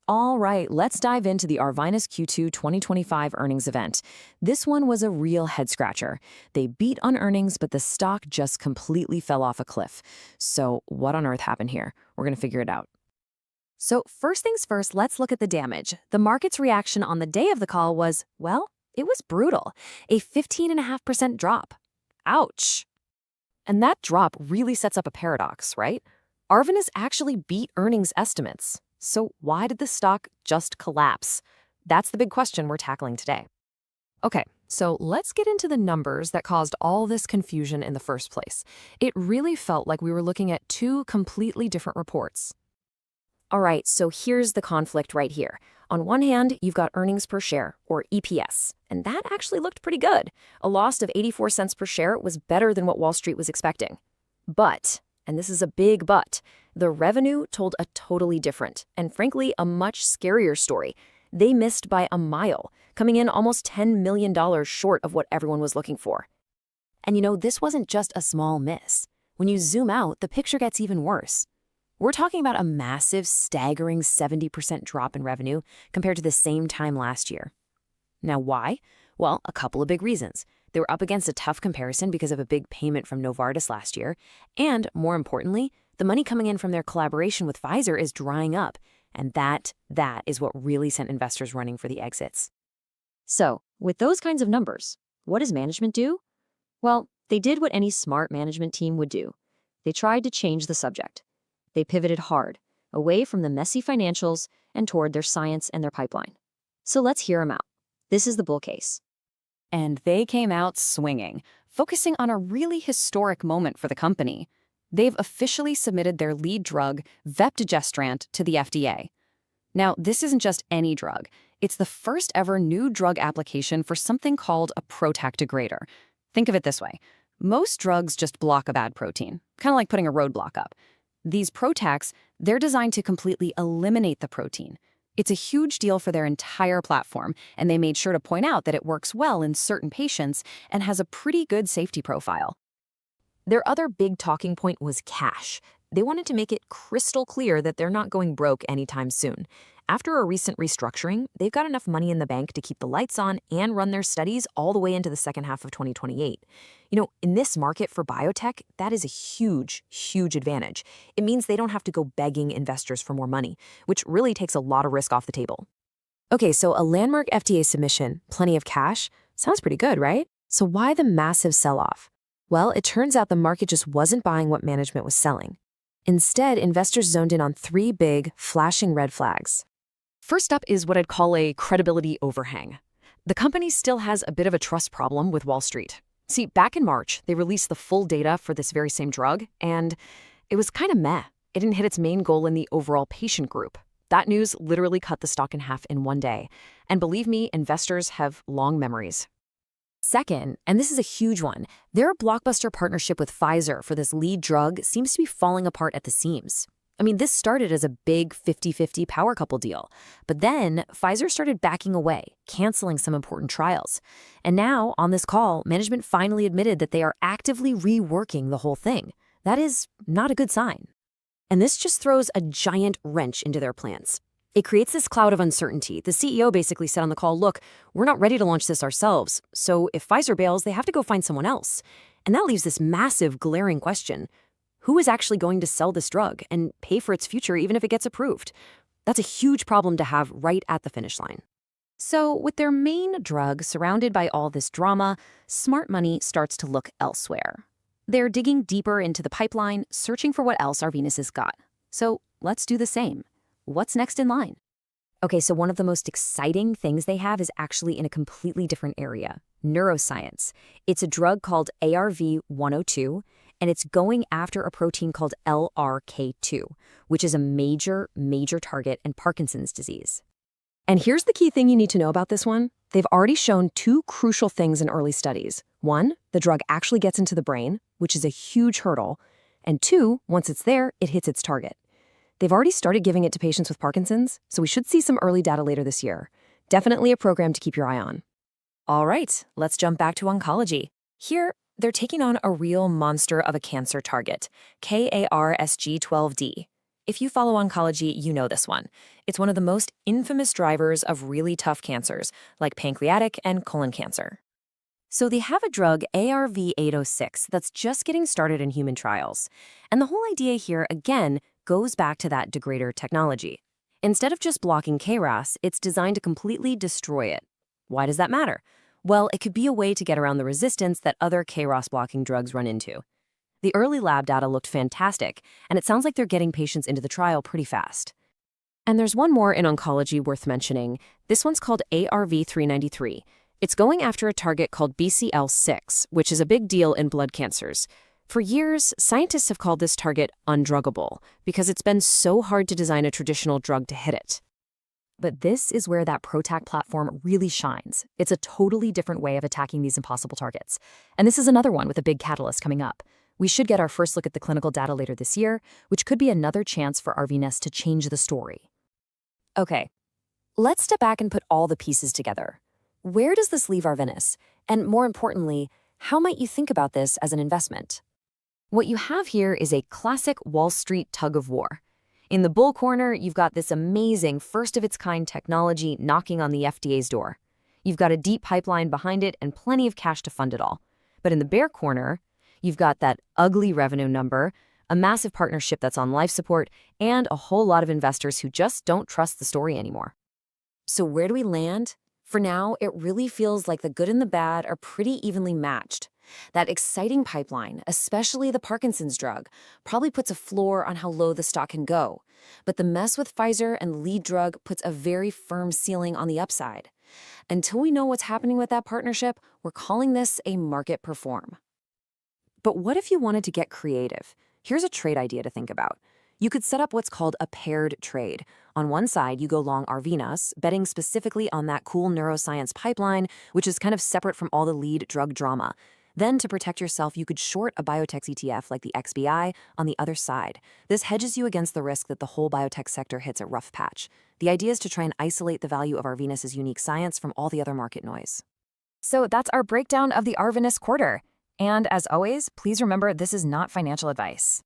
All right, let's dive into the Arvinas Q2 2025 earnings event. This one was a real head-scratcher. They beat on earnings, but the stock just completely fell off a cliff. So what on earth happened here? We're going to figure it out. So first things first, let's look at the damage. The market's reaction on the day of the call was, well, it was brutal. A 15.5% drop. Ouch. And that drop really sets up a paradox, right? Arvinas actually beat earnings estimates. So why did the stock just collapse? That's the big question we're tackling today. Okay, so let's get into the numbers that caused all this confusion in the first place. It really felt like we were looking at two completely different reports. All right, so here's the conflict right here. On one hand, you've got earnings per share, or EPS, and that actually looked pretty good. A loss of 84 cents per share was better than what Wall Street was expecting. But, and this is a big but, the revenue told a totally different, and frankly, a much scarier story. They missed by a mile, coming in almost $10 million short of what everyone was looking for. And this wasn't just a small miss. When you zoom out, the picture gets even worse. We're talking about a massive, staggering 70% drop in revenue compared to the same time last year. Now, why? Well, a couple of big reasons. They were up against a tough comparison because of a big payment from Novartis last year, and more importantly, the money coming in from their collaboration with Pfizer is drying up, and that is what really sent investors running for the exits. So, with those kinds of numbers, what does management do? Well, they did what any smart management team would do. They tried to change the subject. They pivoted hard, away from the messy financials and toward their science and their pipeline. So let's hear them out. This is the bull case. And they came out swinging, focusing on a really historic moment for the company. They've officially submitted their lead drug, vepdegestrant, to the FDA. Now, this isn't just any drug. It's the first ever new drug application for something called a PROTAC degrader. Think of it this way. Most drugs just block a bad protein, kind of like putting a roadblock up. These PROTACs, they're designed to completely eliminate the protein. It's a huge deal for their entire platform, and they made sure to point out that it works well in certain patients and has a pretty good safety profile. Their other big talking point was cash. They wanted to make it crystal clear that they're not going broke anytime soon. After a recent restructuring, they've got enough money in the bank to keep the lights on and run their studies all the way into the second half of 2028. In this market for biotech, that is a huge, huge advantage. It means they don't have to go begging investors for more money, which really takes a lot of risk off the table. Okay, so a landmark FDA submission, plenty of cash, sounds pretty good, right? So why the massive sell-off? Well, it turns out the market just wasn't buying what management was selling. Instead, investors zoned in on three big, flashing red flags. First up is what I'd call a credibility overhang. The company still has a bit of a trust problem with Wall Street. See, back in March, they released the full data for this very same drug, and it was kind of meh. It didn't hit its main goal in the overall patient group. That news literally cut the stock in half in one day. And believe me, investors have long memories. Second, and this is a huge one, their blockbuster partnership with Pfizer for this lead drug seems to be falling apart at the seams. I mean, this started as a big 50-50 power couple deal, but then Pfizer started backing away, canceling some important trials. And now, on this call, management finally admitted that they are actively reworking the whole thing. That is not a good sign. And this just throws a giant wrench into their plans. It creates this cloud of uncertainty. The CEO basically said on the call, look, we're not ready to launch this ourselves, so if Pfizer bails, they have to go find someone else. And that leaves this massive, glaring question. Who is actually going to sell this drug and pay for its future even if it gets approved? That's a huge problem to have right at the finish line. So with their main drug surrounded by all this drama, smart money starts to look elsewhere. They're digging deeper into the pipeline, searching for what else Arvinas has got. So let's do the same. What's next in line? Okay, so one of the most exciting things they have is actually in a completely different area, neuroscience. It's a drug called ARV-102, and it's going after a protein called LRK2, which is a major, major target in Parkinson's disease. And here's the key thing you need to know about this one. They've already shown two crucial things in early studies. One, the drug actually gets into the brain, which is a huge hurdle. And two, once it's there, it hits its target. They've already started giving it to patients with Parkinson's, so we should see some early data later this year. Definitely a program to keep your eye on. All right, let's jump back to oncology. Here, they're taking on a real monster of a cancer target, KARSG12D. If you follow oncology, you know this one. It's one of the most infamous drivers of really tough cancers, like pancreatic and colon cancer. So they have a drug, ARV-806, that's just getting started in human trials. And the whole idea here, again, goes back to that degrader technology. Instead of just blocking KRAS, it's designed to completely destroy it. Why does that matter? Well, it could be a way to get around the resistance that other KRAS-blocking drugs run into. The early lab data looked fantastic, and it sounds like they're getting patients into the trial pretty fast. And there's one more in oncology worth mentioning. This one's called ARV-393. It's going after a target called BCL6, which is a big deal in blood cancers. For years, scientists have called this target undruggable because it's been so hard to design a traditional drug to hit it. But this is where that PROTAC platform really shines. It's a totally different way of attacking these impossible targets. And this is another one with a big catalyst coming up. We should get our first look at the clinical data later this year, which could be another chance for Arvinass to change the story. Okay, let's step back and put all the pieces together. Where does this leave Arvinass? And more importantly, how might you think about this as an investment? What you have here is a classic Wall Street tug of war. In the bull corner, you've got this amazing first-of-its-kind technology knocking on the FDA's door. You've got a deep pipeline behind it and plenty of cash to fund it all. But in the bear corner, you've got that ugly revenue number, a massive partnership that's on life support, and a whole lot of investors who just don't trust the story anymore. So where do we land? For now, it really feels like the good and the bad are pretty evenly matched. That exciting pipeline, especially the Parkinsons drug, probably puts a floor on how low the stock can go. But the mess with Pfizer and lead drug puts a very firm ceiling on the upside. Until we know what's happening with that partnership, we're calling this a market perform. But what if you wanted to get creative? Here's a trade idea to think about. You could set up what's called a paired trade. On one side, you go long Arvinas, betting specifically on that cool neuroscience pipeline, which is kind of separate from all the lead drug drama. Then, to protect yourself, you could short a biotech ETF like the XBI on the other side. This hedges you against the risk that the whole biotech sector hits a rough patch. The idea is to try and isolate the value of Arvinass's unique science from all the other market noise. So that's our breakdown of the Arvinass quarter. And as always, please remember this is not financial advice.